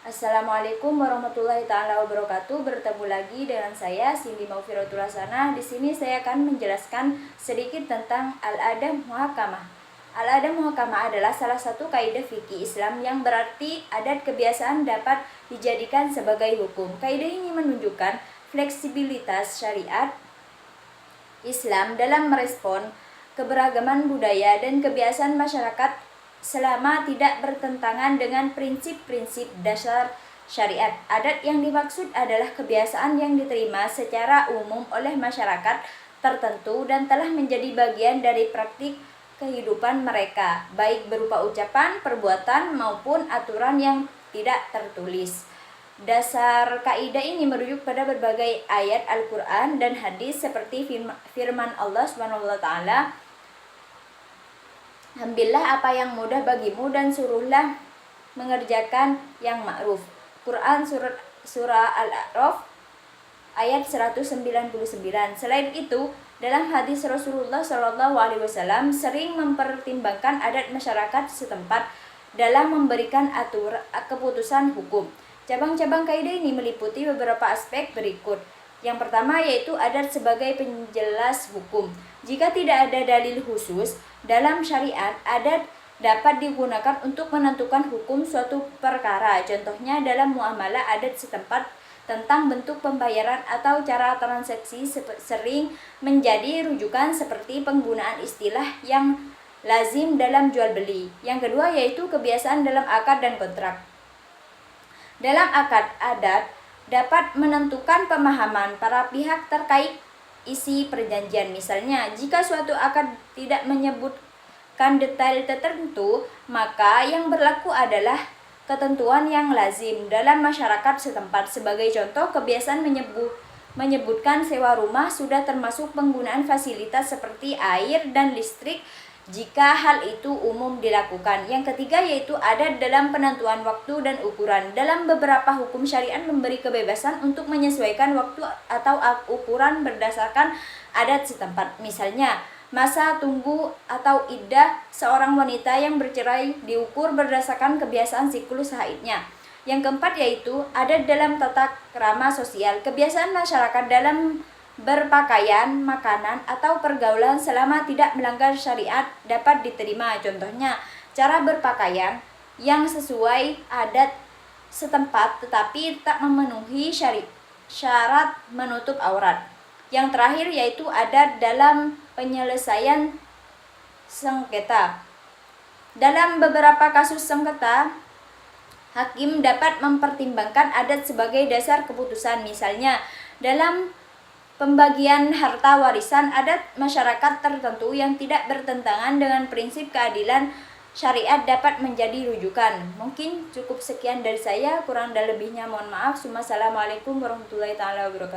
Assalamualaikum warahmatullahi taala wabarakatuh. Bertemu lagi dengan saya Cindy Maufirotul Hasanah. Di sini saya akan menjelaskan sedikit tentang al-adah muhakamah. Al-adah muhakamah adalah salah satu kaidah fikih Islam yang berarti adat kebiasaan dapat dijadikan sebagai hukum. Kaidah ini menunjukkan fleksibilitas syariat Islam dalam merespon keberagaman budaya dan kebiasaan masyarakat selama tidak bertentangan dengan prinsip-prinsip dasar syariat. Adat yang dimaksud adalah kebiasaan yang diterima secara umum oleh masyarakat tertentu dan telah menjadi bagian dari praktik kehidupan mereka, baik berupa ucapan, perbuatan, maupun aturan yang tidak tertulis. Dasar kaidah ini merujuk pada berbagai ayat Al-Quran dan hadis seperti firman Allah SWT, ambillah apa yang mudah bagimu dan suruhlah mengerjakan yang ma'ruf. Quran surah Al-A'raf ayat 199. Selain itu, dalam hadis Rasulullah SAW sering mempertimbangkan adat masyarakat setempat dalam memberikan keputusan hukum. Cabang-cabang kaidah ini meliputi beberapa aspek berikut. Yang pertama yaitu adat sebagai penjelas hukum. Jika tidak ada dalil khusus dalam syariat, adat dapat digunakan untuk menentukan hukum suatu perkara. Contohnya dalam muamalah, adat setempat tentang bentuk pembayaran atau cara transaksi sering menjadi rujukan seperti penggunaan istilah yang lazim dalam jual beli. Yang kedua yaitu kebiasaan dalam akad dan kontrak. Dalam akad, adat dapat menentukan pemahaman para pihak terkait isi perjanjian. Misalnya, jika suatu akad tidak menyebutkan detail tertentu, maka yang berlaku adalah ketentuan yang lazim dalam masyarakat setempat. Sebagai contoh, kebiasaan menyebutkan sewa rumah sudah termasuk penggunaan fasilitas seperti air dan listrik jika hal itu umum dilakukan. Yang ketiga yaitu adat dalam penentuan waktu dan ukuran. Dalam beberapa hukum syariat memberi kebebasan untuk menyesuaikan waktu atau ukuran berdasarkan adat setempat. Misalnya, masa tunggu atau iddah seorang wanita yang bercerai diukur berdasarkan kebiasaan siklus haidnya. Yang keempat yaitu adat dalam tata krama sosial. Kebiasaan masyarakat dalam berpakaian, makanan, atau pergaulan selama tidak melanggar syariat dapat diterima. Contohnya, cara berpakaian yang sesuai adat setempat tetapi tak memenuhi syarat menutup aurat. Yang terakhir yaitu adat dalam penyelesaian sengketa. Dalam beberapa kasus sengketa, hakim dapat mempertimbangkan adat sebagai dasar keputusan. Misalnya, dalam pembagian harta warisan, adat masyarakat tertentu yang tidak bertentangan dengan prinsip keadilan syariat dapat menjadi rujukan. Mungkin cukup sekian dari saya, kurang dan lebihnya mohon maaf. Assalamualaikum warahmatullahi wabarakatuh.